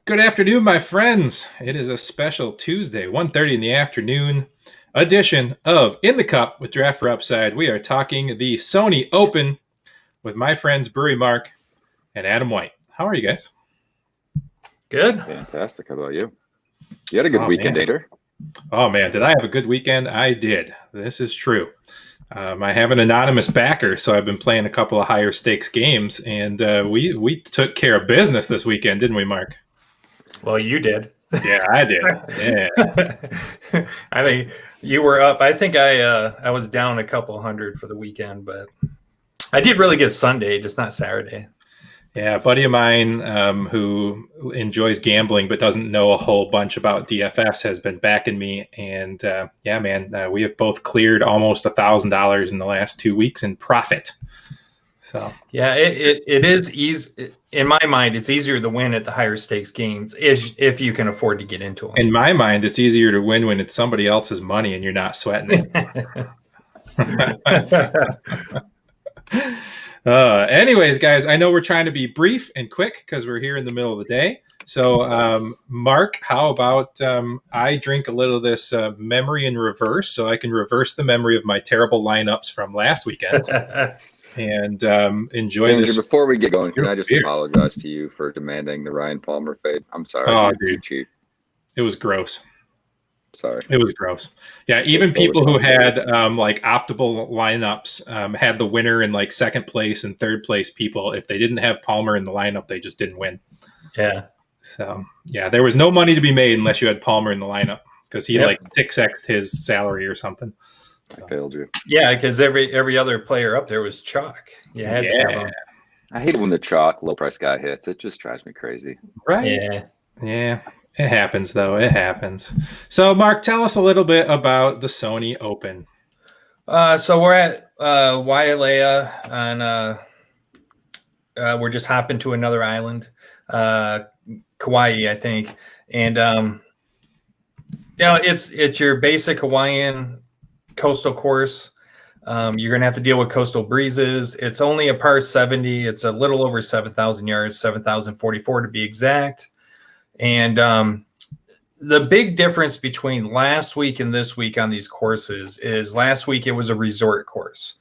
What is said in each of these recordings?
Good afternoon, my friends. It is a special Tuesday, 1:30 in the afternoon edition of In the Cup with Draft for Upside. We are talking the Sony Open with my friends Brewery Mark and Adam White. How are you guys? Good. Fantastic. How about you? You had a good weekend, Danger. Oh, man. Did I have a good weekend? I did. This is true. I have an anonymous backer, so I've been playing a couple of higher stakes games, and we took care of business this weekend, didn't we, Mark? Well, you did. Yeah, I did. Yeah. I think you were up. I think I was down a couple hundred for the weekend, but I did really get Sunday, just not Saturday. Yeah, a buddy of mine who enjoys gambling but doesn't know a whole bunch about DFS has been backing me. And yeah, man, we have both cleared almost $1,000 in the last 2 weeks in profit. So yeah, it is easy. In my mind, it's easier to win at the higher stakes games if you can afford to get into them. In my mind, it's easier to win when it's somebody else's money and you're not sweating it. Anyways, guys, I know we're trying to be brief and quick because we're here in the middle of the day. So, Mark, how about I drink a little of this memory in reverse so I can reverse the memory of my terrible lineups from last weekend and enjoy Danger, this. Before we get going, can I just apologize to you for demanding the Ryan Palmer fade? I'm sorry. Oh, dude. Too cheap. It was gross. Sorry. It was gross. Yeah, even people who had like optimal lineups had the winner in like second place and third place people. If they didn't have Palmer in the lineup, they just didn't win. Yeah. So, yeah, there was no money to be made unless you had Palmer in the lineup because he like 6x'd his salary or something. I failed you. Yeah, because every other player up there was chalk. You had to have him. I hate when the chalk low price guy hits. It just drives me crazy. Right? Yeah. It happens, though. It happens. So, Mark, tell us a little bit about the Sony Open. So we're at Wailea, and we're just hopping to another island, Kauai, I think. And it's your basic Hawaiian coastal course. You're going to have to deal with coastal breezes. It's only a par 70. It's a little over 7,000 yards, 7,044 to be exact. And the big difference between last week and this week on these courses is last week it was a resort course,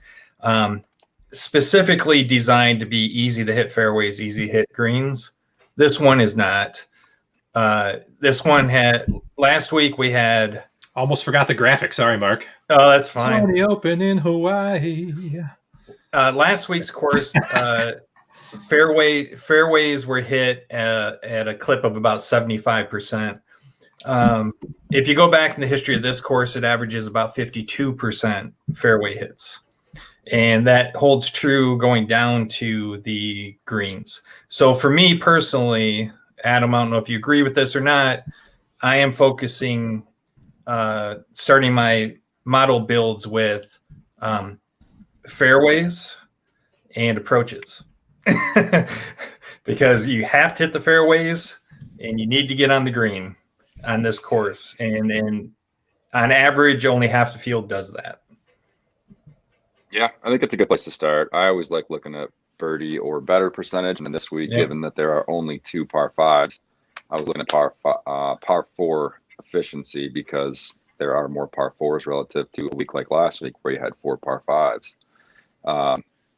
specifically designed to be easy to hit fairways, easy to hit greens. This one is not. This one last week we had. Almost forgot the graphic. Sorry, Mark. Oh, that's fine. Sony Open in Hawaii. Last week's course. Fairways were hit at a clip of about 75%. If you go back in the history of this course, it averages about 52% fairway hits. And that holds true going down to the greens. So for me personally, Adam, I don't know if you agree with this or not, I am focusing, starting my model builds with fairways and approaches. Because you have to hit the fairways and you need to get on the green on this course, and on average only half the field does that. Yeah, I think it's a good place to start. I always like looking at birdie or better percentage, and then this week, given that there are only 2 par 5s, I was looking at par 4 efficiency because there are more par 4s relative to a week like last week where you had 4 par 5s.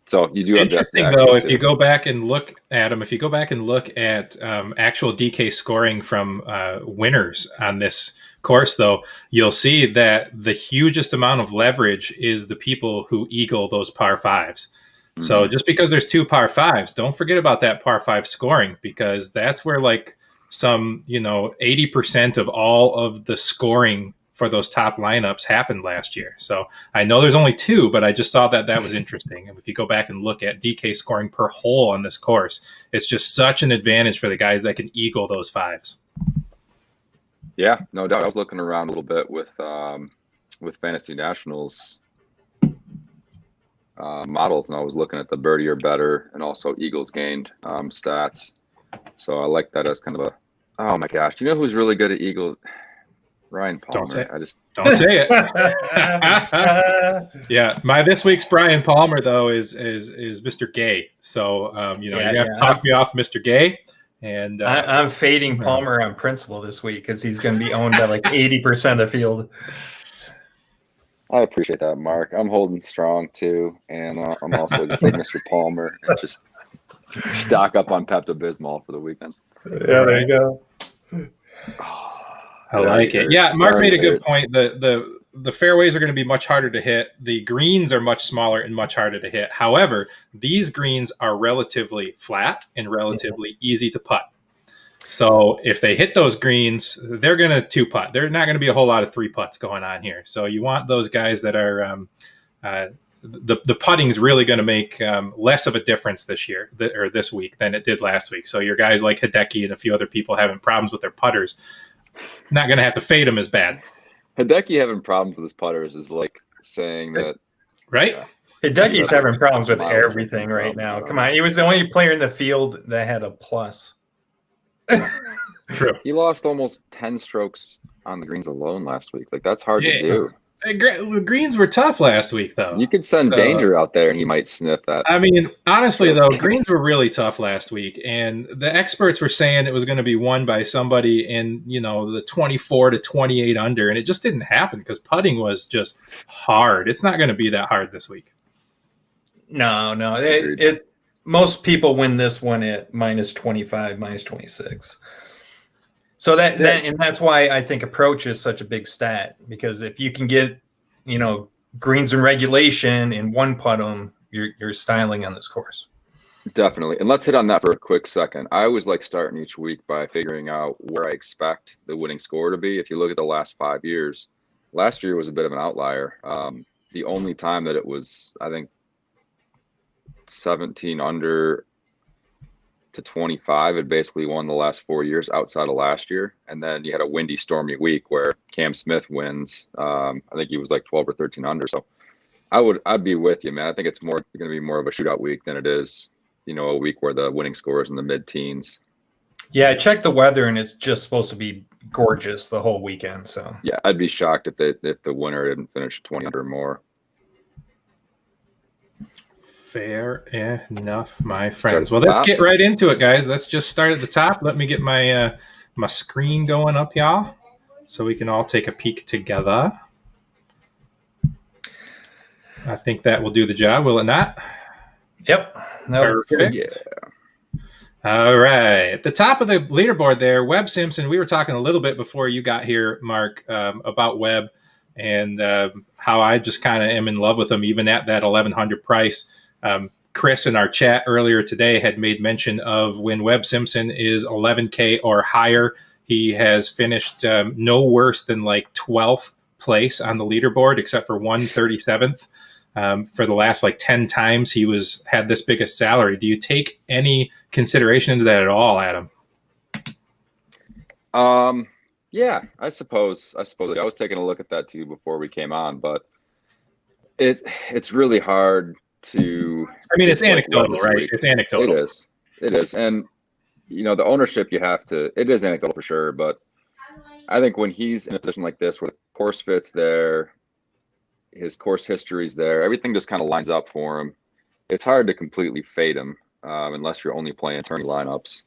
So you do have interesting though. If you go back and look, Adam, if you go back and look at actual DK scoring from winners on this course, though, you'll see that the hugest amount of leverage is the people who eagle those par 5s. Mm-hmm. So just because there's 2 par 5s, don't forget about that par 5 scoring, because that's where like some 80% of all of the scoring for those top lineups happened last year. So I know there's only 2, but I just saw that was interesting. And if you go back and look at DK scoring per hole on this course, it's just such an advantage for the guys that can eagle those 5s. Yeah, no doubt. I was looking around a little bit with Fantasy Nationals models, and I was looking at the birdie or better and also eagles gained stats. So I like that as kind of oh my gosh, you know who's really good at eagle? Ryan Palmer. Don't say it. Yeah, my this week's Brian Palmer though is Mr. Gay. So you have to talk me off Mr. Gay, And I'm fading Palmer on principle this week because he's going to be owned by like 80% of the field. I appreciate that, Mark. I'm holding strong too, and I'm also going to take Mr. Palmer and just stock up on Pepto-Bismol for the weekend. Yeah, there you go. I like it. Yeah, Mark made a good point. The fairways are going to be much harder to hit. The greens are much smaller and much harder to hit. However, these greens are relatively flat and relatively easy to putt. So if they hit those greens, they're going to 2-putt. There's not going to be a whole lot of 3-putts going on here. So you want those guys that are the putting is really going to make less of a difference this year or this week than it did last week. So your guys like Hideki and a few other people having problems with their putters, not going to have to fade them as bad. Hideki having problems with his putters is like saying that, right? Yeah. Hideki's having problems with everything right now. Come on, he was the only player in the field that had a plus. True. He lost almost 10 strokes on the greens alone last week. Like, that's hard to do. The greens were tough last week, though. You could send Danger out there and he might sniff that. I mean, honestly, though, greens were really tough last week. And the experts were saying it was going to be won by somebody in, the 24 to 28 under. And it just didn't happen because putting was just hard. It's not going to be that hard this week. No. Most people win this one at minus 25, minus 26. So that's why I think approach is such a big stat, because if you can get, greens in regulation and 1-putt them, you're styling on this course. Definitely. And let's hit on that for a quick second. I always like starting each week by figuring out where I expect the winning score to be. If you look at the last 5 years, last year was a bit of an outlier. The only time that it was, I think, 17 under to 25 had basically won the last 4 years outside of last year. And then you had a windy, stormy week where Cam Smith wins. I think he was like 12 or 13 under. So I'd be with you, man. I think it's going to be more of a shootout week than it is, a week where the winning score is in the mid-teens. Yeah, I checked the weather and it's just supposed to be gorgeous the whole weekend. So yeah, I'd be shocked if the winner didn't finish 20 under or more. Fair enough, my friends. Well, let's get right into it, guys. Let's just start at the top. Let me get my my screen going up, y'all, so we can all take a peek together. I think that will do the job, will it not? Yep. Perfect. Yeah. All right. At the top of the leaderboard there, Webb Simpson. We were talking a little bit before you got here, Mark, about Webb and how I just kind of am in love with him, even at that 1,100 price. Chris in our chat earlier today had made mention of when Webb Simpson is 11K or higher, he has finished no worse than like 12th place on the leaderboard, except for 137th. For the last like 10 times he had this biggest salary. Do you take any consideration into that at all, Adam? Yeah, I suppose. I was taking a look at that too before we came on, but it's really hard to. I mean, it's anecdotal, right? Week. It's anecdotal. It is, and the ownership it is anecdotal for sure. But I think when he's in a position like this, where the course fits there, his course history's there, everything just kind of lines up for him. It's hard to completely fade him unless you're only playing tourney lineups.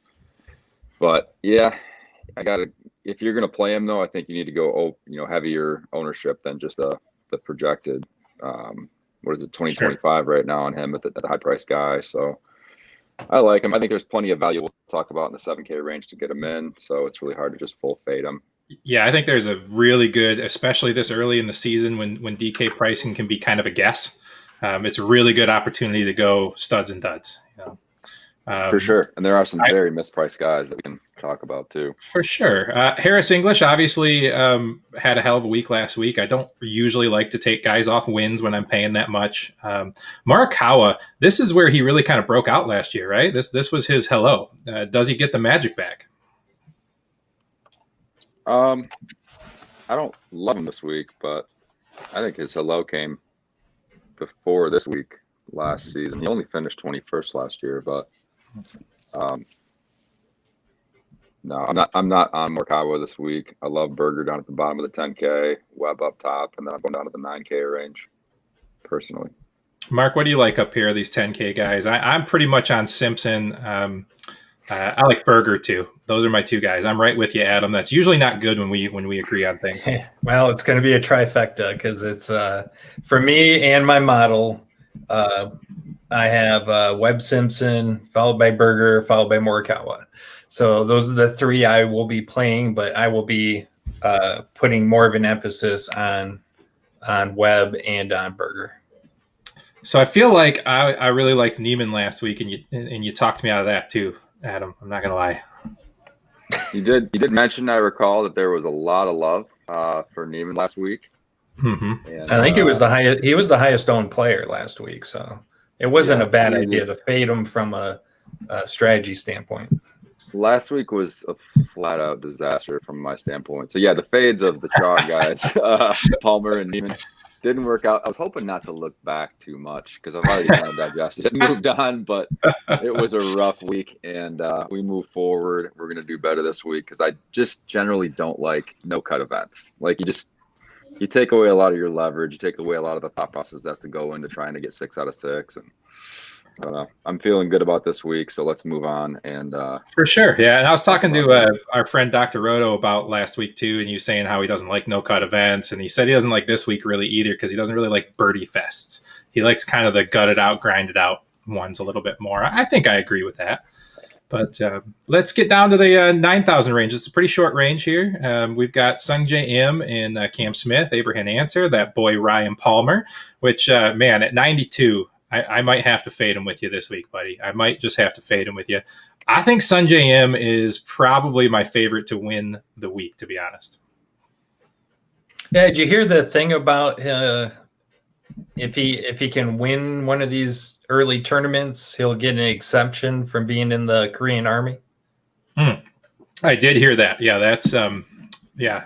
But yeah, if you're gonna play him though, I think you need to go heavier ownership than just the projected. What is it, 2025 right now on him at the high price guy. So I like him. I think there's plenty of value we'll talk about in the 7K range to get him in. So it's really hard to just full fade him. Yeah, I think there's a really good, especially this early in the season when DK pricing can be kind of a guess. It's a really good opportunity to go studs and duds. For sure. And there are some very mispriced guys that we can talk about too. For sure. Harris English obviously had a hell of a week last week. I don't usually like to take guys off wins when I'm paying that much. Morikawa, this is where he really kind of broke out last year, right? This was his hello. Does he get the magic back? I don't love him this week, but I think his hello came before this week last season. He only finished 21st last year, but no, I'm not on Morikawa this week. I love Berger down at the bottom of the 10K, Webb up top, and then I'm going down to the 9K range personally. Mark, what do you like up here, these 10K guys? I'm pretty much on Simpson. I like Burger too. Those are my two guys. I'm right with you, Adam. That's usually not good when we agree on things. Well, it's going to be a trifecta because it's for me and my model. I have Webb Simpson, followed by Burger, followed by Morikawa. So those are the three I will be playing, but I will be putting more of an emphasis on Webb and on Burger. So I feel like I really liked Neiman last week, and you talked me out of that too, Adam. I'm not gonna lie. You did mention, I recall, that there was a lot of love for Neiman last week. Mm-hmm. And, I think he was the highest owned player last week, so it wasn't a bad idea to fade him from a strategy standpoint. Last week was a flat out disaster from my standpoint. So yeah, the fades of the chalk guys, Palmer and Neiman, didn't work out. I was hoping not to look back too much because I've already kind of digested and moved on, but it was a rough week, and we move forward. We're going to do better this week because I just generally don't like no-cut events. Like you take away a lot of your leverage, you take away a lot of the thought process that's to go into trying to get 6 out of 6, and I don't know. I'm feeling good about this week, so let's move on. And for sure, yeah. And I was talking to our friend Dr. Roto about last week too, and you saying how he doesn't like no-cut events, and he said he doesn't like this week really either because he doesn't really like birdie fests. He likes kind of the gutted out, grinded out ones a little bit more. I think I agree with that. But let's get down to the 9,000 range. It's a pretty short range here. We've got Sung J M and Cam Smith, Abraham Answer, that boy Ryan Palmer, which, man, at 92, I might have to fade him with you this week, buddy. I might just have to fade him with you. I think Sun JM is probably my favorite to win the week, to be honest. Yeah, did you hear the thing about if he can win one of these early tournaments, he'll get an exemption from being in the Korean Army? I did hear that. Yeah, that's yeah,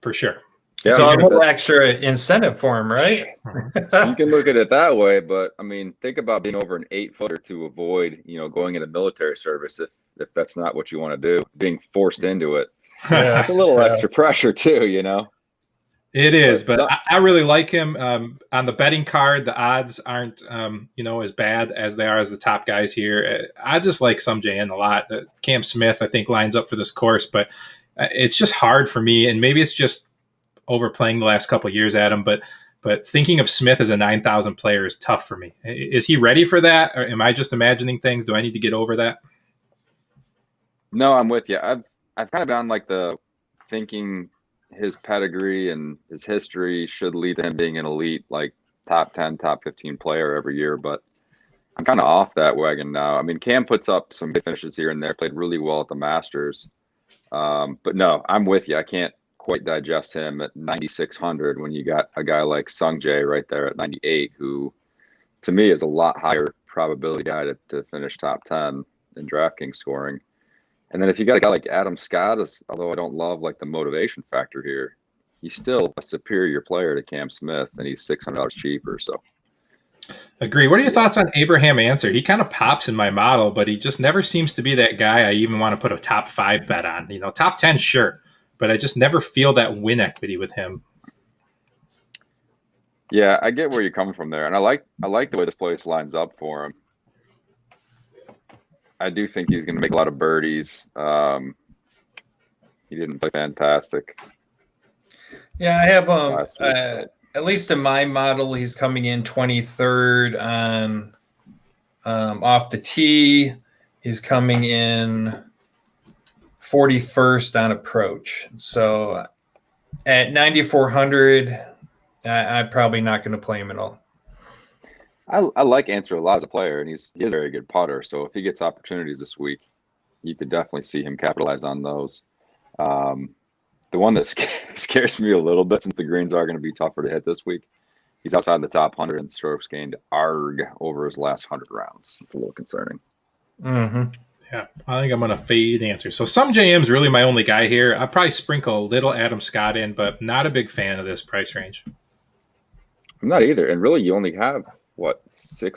for sure. Yeah, so a little extra incentive for him, right? You can look at it that way, but I mean, think about being over an 8-footer to avoid, going into military service if that's not what you want to do, being forced into it. Yeah. It's a little extra pressure too, It is, but I really like him. On the betting card, the odds aren't, as bad as they are as the top guys here. I just like Sum JN a lot. Cam Smith, I think, lines up for this course, but it's just hard for me, and maybe it's just overplaying the last couple of years, Adam, but thinking of Smith as a 9,000 player is tough for me. Is he ready for that? Or am I just imagining things? Do I need to get over that? No, I'm with you. I've kind of been like the thinking his pedigree and his history should lead to him being an elite, like top 10, top 15 player every year. But I'm kind of off that wagon now. I mean, Cam puts up some good finishes here and there, played really well at the Masters. But no, I'm with you. I can't quite digest him at 9,600 when you got a guy like Sung Jae right there at 98, who to me is a lot higher probability guy to finish top 10 in DraftKings scoring. And then if you got a guy like Adam Scott, although I don't love like the motivation factor here, he's still a superior player to Cam Smith, and he's $600 cheaper. So agree. What are your thoughts on Abraham Answer? He kind of pops in my model, but he just never seems to be that guy I even want to put a top 5 bet on. Top 10, sure, but I just never feel that win equity with him. Yeah, I get where you're coming from there, and I like the way this place lines up for him. I do think he's going to make a lot of birdies. He didn't play fantastic. Yeah, I have at least in my model, he's coming in 23rd on off the tee. He's coming in 41st on approach. So at 9,400, I'm probably not going to play him at all. I like Answer a lot as a player, and he is a very good putter. So if he gets opportunities this week, you could definitely see him capitalize on those. The one that scares me a little bit, since the greens are going to be tougher to hit this week, he's outside the top 100 in strokes gained over his last 100 rounds. It's a little concerning. Mm-hmm. Yeah, I think I'm going to fade Answer. So Sum JM is really my only guy here. I'll probably sprinkle a little Adam Scott in, but not a big fan of this price range. I'm not either. And really, you only have, 5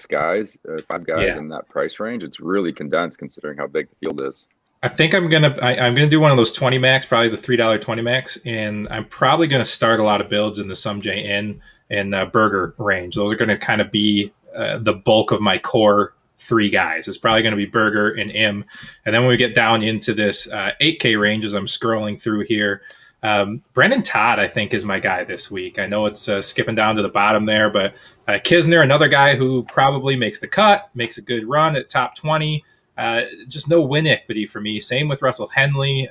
guys in that price range? It's really condensed considering how big the field is. I think I'm gonna do one of those 20 max, probably the $3 20 max, and I'm probably gonna start a lot of builds in the Sum JN and Burger range. Those are gonna kind of be the bulk of my core three guys. It's probably going to be Berger and Im. And then when we get down into this 8K range, as I'm scrolling through here, Brendan Todd, I think, is my guy this week. I know it's skipping down to the bottom there, but Kisner, another guy who probably makes the cut, makes a good run at top 20. Just no win equity for me. Same with Russell Henley.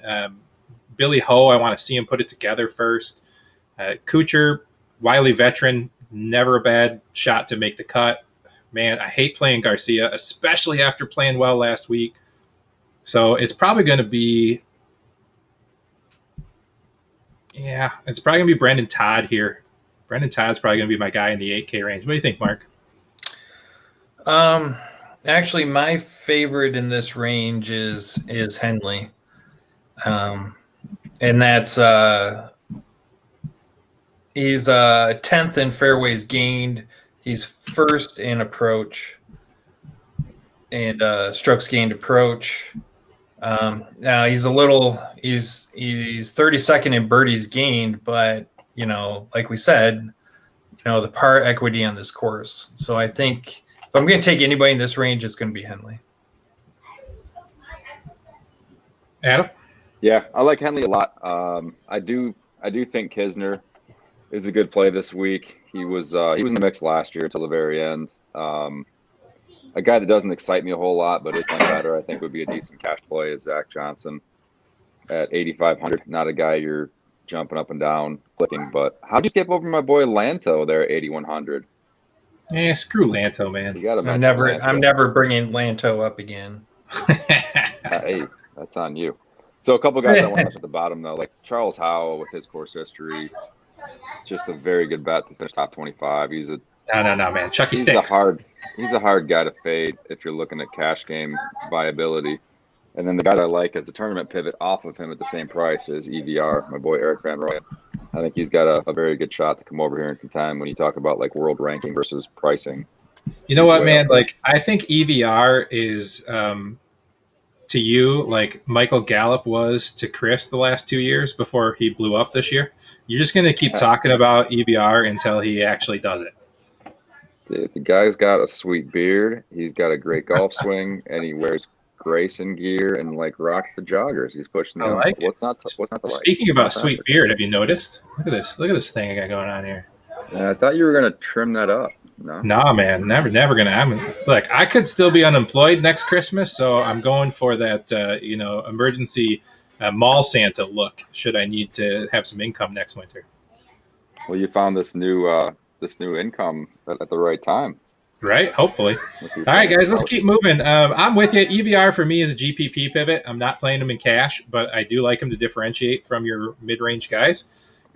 Billy Ho, I want to see him put it together first. Kuchar, wily veteran, never a bad shot to make the cut. Man, I hate playing Garcia, especially after playing well last week. So it's probably going to be, it's probably going to be Brendan Todd here. Brendan Todd's probably going to be my guy in the 8K range. What do you think, Mark? Actually, my favorite in this range is Henley. And that's he's 10th in fairways gained. He's first in approach and strokes gained approach. Now he's 32nd in birdies gained, but like we said, the par equity on this course. So I think if I'm going to take anybody in this range, it's going to be Henley. Adam? Yeah, I like Henley a lot. I do think Kisner is a good play this week. He was in the mix last year until the very end. A guy that doesn't excite me a whole lot, but is playing better, I think would be a decent cash play is Zach Johnson at 8,500. Not a guy you're jumping up and down clicking, but how'd you skip over my boy Lanto there at 8,100? Yeah, screw Lanto, man. You gotta I'm never bringing Lanto up again. Hey, that's on you. So a couple guys I want to touch at the bottom though, like Charles Howell with his course history, just a very good bet to finish top 25. No, man. Chucky stinks. He's a hard guy to fade if you're looking at cash game viability. And then the guy that I like as a tournament pivot off of him at the same price is EVR, my boy Eric Van Rooyen. I think he's got a very good shot to come over here in time when you talk about like world ranking versus pricing. You know what, man? Like I think EVR is to you like Michael Gallup was to Chris the last 2 years before he blew up this year. You're just going to keep talking about EVR until he actually does it. Dude, the guy's got a sweet beard. He's got a great golf swing, and he wears Grayson gear and like rocks the joggers. He's pushing them. Like what's not to like? Speaking about sweet beard, have you noticed? Look at this thing I got going on here. I thought you were gonna trim that up. No, nah, man, never gonna. I could still be unemployed next Christmas, so I'm going for that emergency mall Santa look. Should I need to have some income next winter? Well, you found this new income at the right time. Right, hopefully. All right, guys, let's keep moving. I'm with you. EVR for me is a GPP pivot. I'm not playing him in cash, but I do like him to differentiate from your mid-range guys.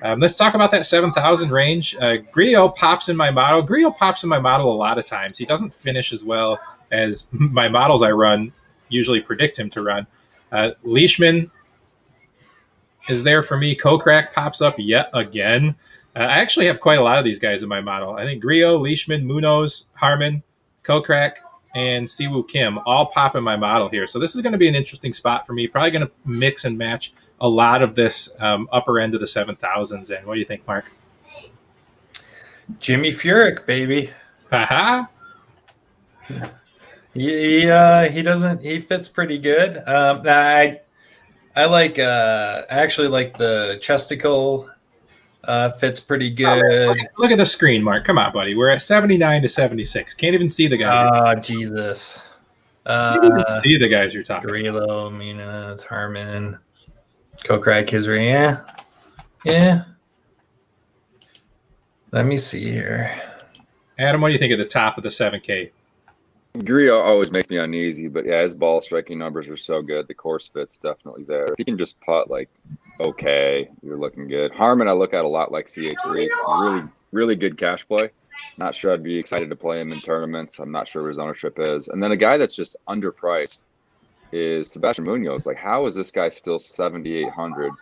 Let's talk about that 7,000 range. Grillo pops in my model. Grillo pops in my model a lot of times. He doesn't finish as well as my models I run usually predict him to run. Leishman is there for me. Kokrak pops up yet again. I actually have quite a lot of these guys in my model. I think Grillo, Leishman, Munoz, Harmon, Kokrak, and Siwoo Kim all pop in my model here. So this is going to be an interesting spot for me. Probably going to mix and match a lot of this upper end of the 7,000s in. What do you think, Mark? Jimmy Furyk, baby. Haha. He fits pretty good. I actually like the chesticle. Fits pretty good. Look at the screen, Mark. Come on, buddy. We're at 79 to 76. Can't even see the guys. Oh, Jesus. Can't even see the guys you're talking about. Grillo, Munoz, Harmon, Kokrak, Kisner. Yeah. Let me see here. Adam, what do you think of the top of the 7K? Grillo always makes me uneasy, but yeah, his ball striking numbers are so good. The course fit's definitely there. If he can just putt like okay, you're looking good. Harmon, I look at a lot like CH3. Really, really good cash play. Not sure I'd be excited to play him in tournaments. I'm not sure where his ownership is. And then a guy that's just underpriced is Sebastian Munoz. Like, how is this guy still 7,800?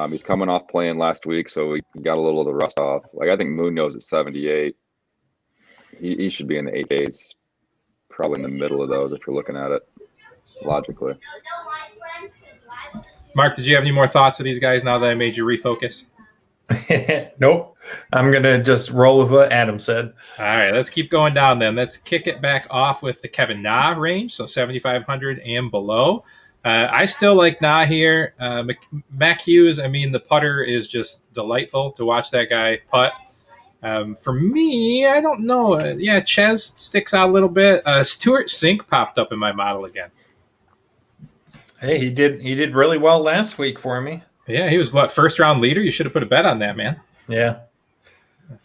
He's coming off playing last week, so he got a little of the rust off. Like, I think Munoz at 78. He should be in the 8Ks, probably in the middle of those if you're looking at it logically. Mark, did you have any more thoughts of these guys now that I made you refocus? Nope. I'm going to just roll with what Adam said. All right, let's keep going down then. Let's kick it back off with the Kevin Na range, so 7,500 and below. I still like Na here. Mac Hughes, I mean, the putter is just delightful to watch that guy putt. For me, I don't know. Ches sticks out a little bit. Stuart Sink popped up in my model again. Hey, he did really well last week for me. Yeah, he was first round leader? You should have put a bet on that, man. Yeah,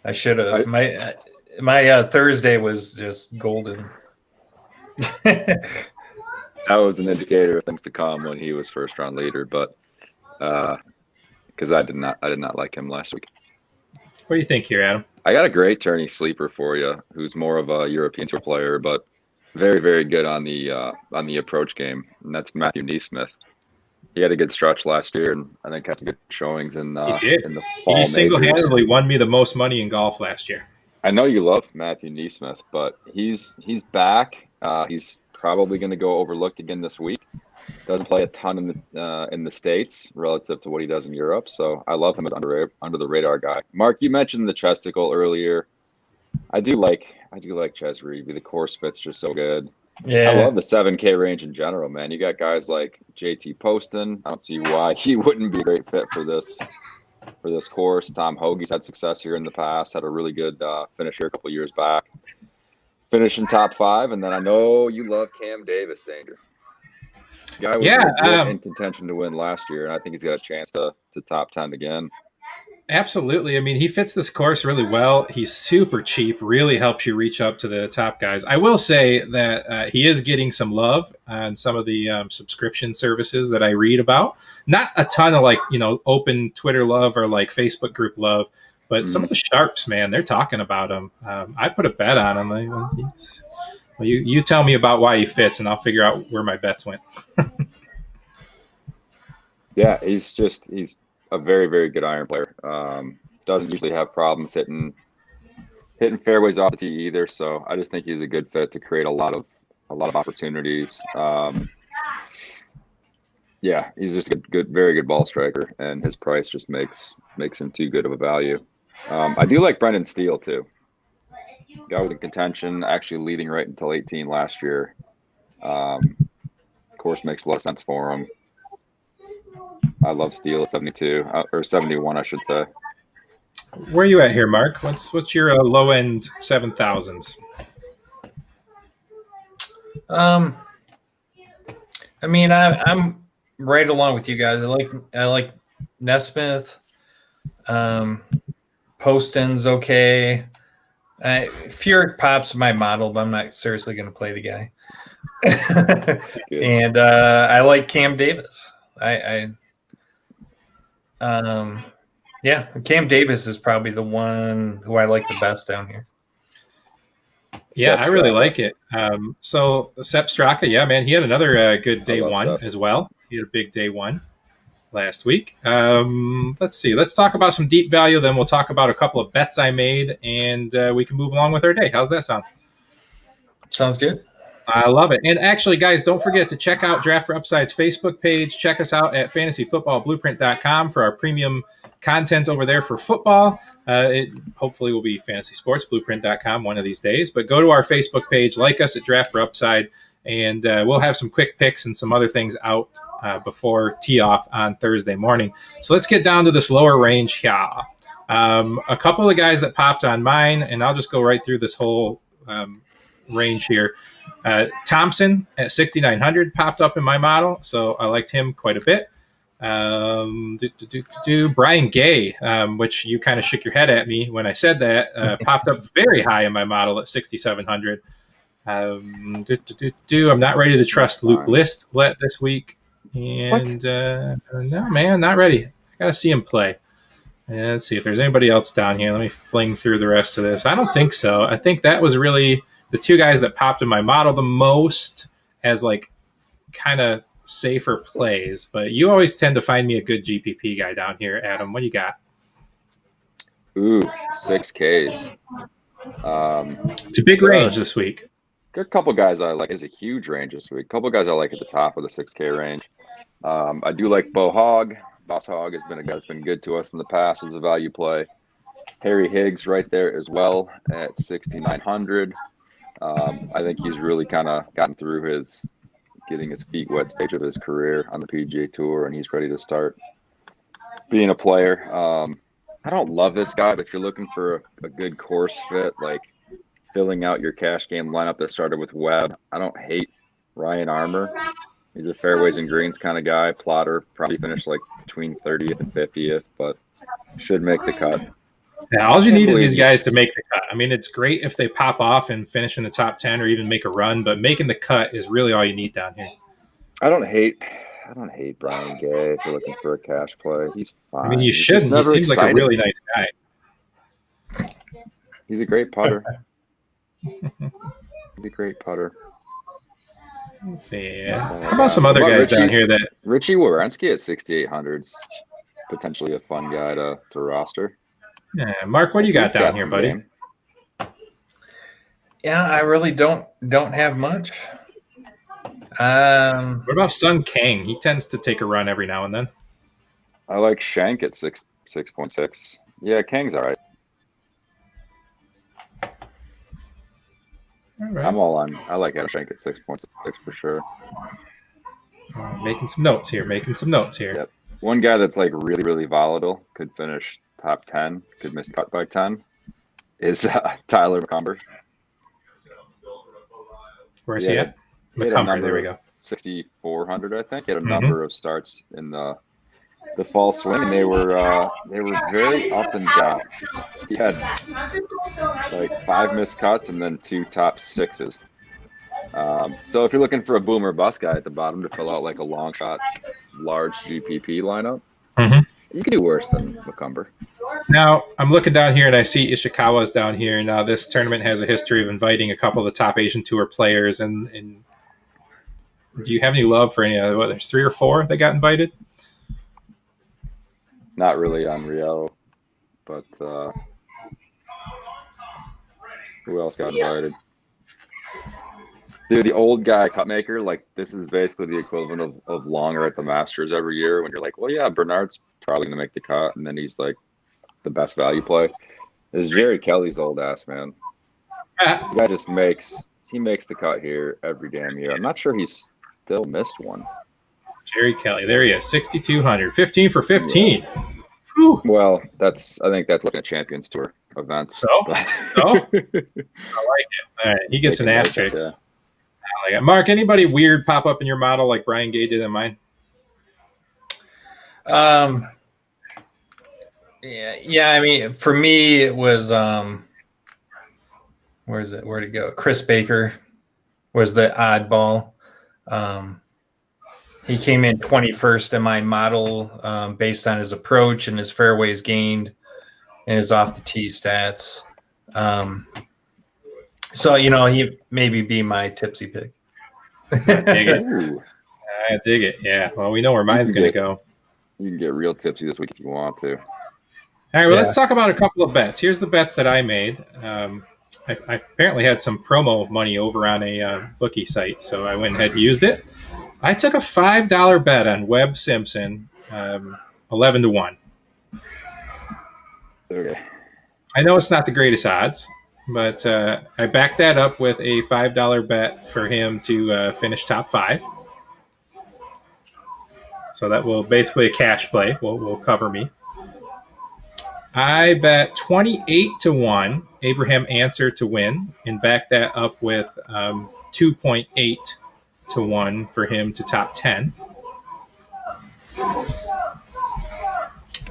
I should have. My Thursday was just golden. That was an indicator of things to come when he was first round leader, but because I did not like him last week. What do you think here, Adam? I got a great tourney sleeper for you, who's more of a European tour player, but very, very good on the approach game, and that's Matthew Neesmith. He had a good stretch last year, and I think had some good showings in he did. In the fall. He single-handedly won me the most money in golf last year. I know you love Matthew Neesmith, but he's back. He's probably going to go overlooked again this week. Doesn't play a ton in the States relative to what he does in Europe, so I love him as under the radar guy. Mark, you mentioned the Chesticle earlier. I do like Ches Reavie. The course fit's just so good. Yeah, I love the 7K range in general, man. You got guys like JT Poston. I don't see why he wouldn't be a great fit for this course. Tom Hoagie's had success here in the past. Had a really good finish here a couple years back. Finishing top 5, and then I know you love Cam Davis, Danger. Guy was in contention to win last year, and I think he's got a chance to top 10 again. Absolutely. I mean, he fits this course really well. He's super cheap, really helps you reach up to the top guys. I will say that he is getting some love on some of the subscription services that I read about. Not a ton of open Twitter love or like Facebook group love, but some of the sharps, man, they're talking about him. I put a bet on him. You tell me about why he fits, and I'll figure out where my bets went. Yeah, he's a very, very good iron player. Doesn't usually have problems hitting fairways off the tee either. So I just think he's a good fit to create a lot of opportunities. Yeah, he's just a very good ball striker, and his price just makes him too good of a value. I do like Brendan Steele too. Guy was in contention, actually leading right until 18 last year. Course makes a lot of sense for him. I love Steele at 72 or 71, I should say. Where are you at here, Mark? What's your low end 7,000s? I mean, I'm right along with you guys. I like Nesmith. Poston's okay. Furyk pops my model, but I'm not seriously going to play the guy. And I like Cam Davis. Cam Davis is probably the one who I like the best down here. Yeah, I really like it. So Sepp Straka, yeah, man, he had another good day one Sepp as well. He had a big day one last week. Let's see. Let's talk about some deep value. Then we'll talk about a couple of bets I made, and we can move along with our day. How's that sound? Sounds good. I love it. And actually, guys, don't forget to check out Draft for Upside's Facebook page. Check us out at fantasyfootballblueprint.com for our premium content over there for football. It hopefully will be fantasysportsblueprint.com one of these days. But go to our Facebook page, like us at Draft for Upside, and we'll have some quick picks and some other things out before tee off on Thursday morning. So let's get down to this lower range here. A couple of guys that popped on mine, and I'll just go right through this whole range here. Thompson at 6,900 popped up in my model, so I liked him quite a bit. Brian Gay, which you kind of shook your head at me when I said that, popped up very high in my model at 6,700. I'm not ready to trust Luke List this week, and no, man, not ready. I gotta see him play. And let's see if there's anybody else down here. Let me fling through the rest of this. I don't think so. I think that was really the two guys that popped in my model the most as like kind of safer plays, but you always tend to find me a good GPP guy down here. Adam, what do you got? Ooh, 6Ks. It's a big range this week. Good couple guys I like. It's a huge range this week. Couple guys I like at the top of the 6K range. I do like Bo Hogg. Boss Hog has been a guy that's been good to us in the past as a value play. Harry Higgs right there as well at 6,900. I think he's really kind of gotten through his getting his feet wet stage of his career on the PGA Tour, and he's ready to start being a player. I don't love this guy, but if you're looking for a good course fit, like filling out your cash game lineup that started with Webb, I don't hate Ryan Armour. He's a fairways and greens kind of guy. Plotter, probably finished like between 30th and 50th, but should make the cut. Yeah, all you need is these guys to make the cut. I mean, it's great if they pop off and finish in the top 10 or even make a run, but making the cut is really all you need down here. I don't hate Brian Gay if you're looking for a cash play. He's fine. I mean, you shouldn't. He seems like a really nice guy. He's a great putter. Let's see. How about some other guys down here that Richie Wierenski at 6,800 is potentially a fun guy to roster. Yeah, Mark, what do you got down here, buddy? Yeah, I really don't have much. What about Sun Kang? He tends to take a run every now and then. I like Shank at 6.6. Yeah, Kang's all right. All right. I'm all on. I like Adam Shank at 6.6 for sure. Making some notes here. Yep. One guy that's like really, really volatile, could finish top 10, could miss cut by 10, is Tyler McCumber. Where's he at? McCumber, there we go. 6,400, I think. He had a number of starts in the fall swing, and they were very up and down. He had like 5 missed cuts and then 2 top 6s. So if you're looking for a boom or bust guy at the bottom to fill out like a long shot, large GPP lineup, you can do worse than McCumber. Now, I'm looking down here and I see Ishikawa's down here. Now, this tournament has a history of inviting a couple of the top Asian Tour players. And do you have any love for any other? There's 3 or 4 that got invited? Not really on Rio, but who else got invited? Dude, the old guy cut maker, like this is basically the equivalent of longer at the Masters every year when you're like, well, yeah, Bernard's probably going to make the cut, and then he's like the best value play. This is Jerry Kelly's old ass, man. The guy just makes the cut here every damn year. I'm not sure he's still missed one. Jerry Kelly, there he is, 6,200, 15 for 15. Yeah. Well, I think that's looking at Champions Tour events. So? I like it. All right, he gets an asterisk. Yeah. I like it. Mark, anybody weird pop up in your model like Brian Gay did in mine? Yeah. I mean, for me, it was where'd it go? Chris Baker was the oddball. He came in 21st in my model based on his approach and his fairways gained and his off the tee stats. So, he maybe be my tipsy pick. I dig it. Yeah. Well, we know where mine's going to go. You can get real tipsy this week if you want to. All right. Well, let's talk about a couple of bets. Here's the bets that I made. I apparently had some promo money over on a bookie site, so I went ahead and used it. I took a $5 bet on Webb Simpson, 11-1. Okay. I know it's not the greatest odds, but I backed that up with a $5 bet for him to finish top 5. So that will basically a cash play. Will cover me. I bet 28-1 Abraham Answer to win and backed that up with 2.8-1 for him to top 10.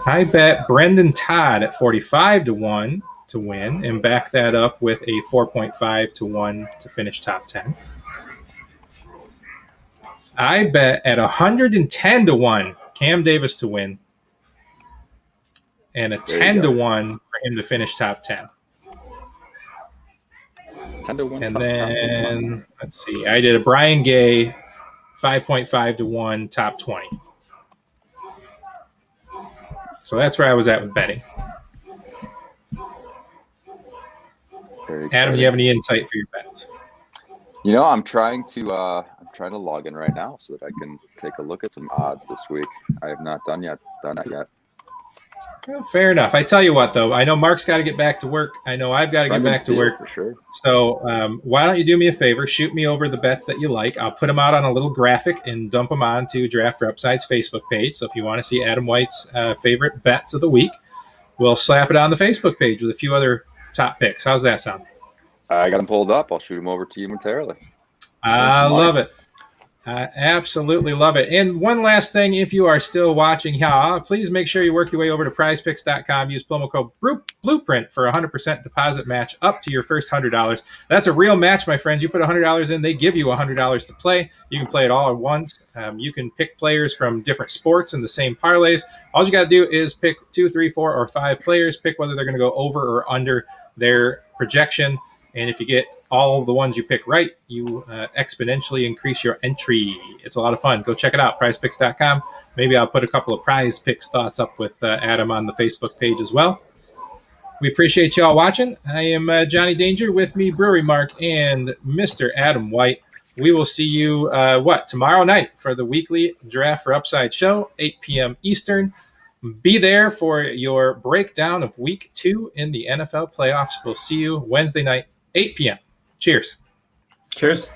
I bet Brendan Todd at 45-1 to win and back that up with a 4.5-1 to finish top 10. I bet at 110-1 Cam Davis to win and a 10-1 for him to finish top 10. 10-1 and then let's see, I did a Brian Gay 5.5-1 top 20. So that's where I was at with betting. Adam, do you have any insight for your bets? I'm trying to log in right now so that I can take a look at some odds this week. I have not done that yet. Well, fair enough. I tell you what, though, I know Mark's got to get back to work. I know I've got to get back to work. For sure. So why don't you do me a favor? Shoot me over the bets that you like. I'll put them out on a little graphic and dump them onto Draft for Upside's Facebook page. So if you want to see Adam White's favorite bets of the week, we'll slap it on the Facebook page with a few other top picks. How's that sound? I got them pulled up. I'll shoot them over to you momentarily. I love it. I absolutely love it. And one last thing, if you are still watching, please make sure you work your way over to prizepicks.com. Use promo code Blueprint for a 100% deposit match up to your first $100. That's a real match, my friends. You put $100 in, they give you $100 to play. You can play it all at once. You can pick players from different sports in the same parlays. All you got to do is pick 2, 3, 4, or 5 players. Pick whether they're going to go over or under their projection. And if you get all the ones you pick right, you exponentially increase your entry. It's a lot of fun. Go check it out, prizepicks.com. Maybe I'll put a couple of prize picks thoughts up with Adam on the Facebook page as well. We appreciate you all watching. I am Johnny Danger, with me, Brewery Mark and Mr. Adam White. We will see you, tomorrow night for the weekly Draft for Upside show, 8 p.m. Eastern. Be there for your breakdown of Week 2 in the NFL playoffs. We'll see you Wednesday night, 8 p.m. Cheers. Cheers.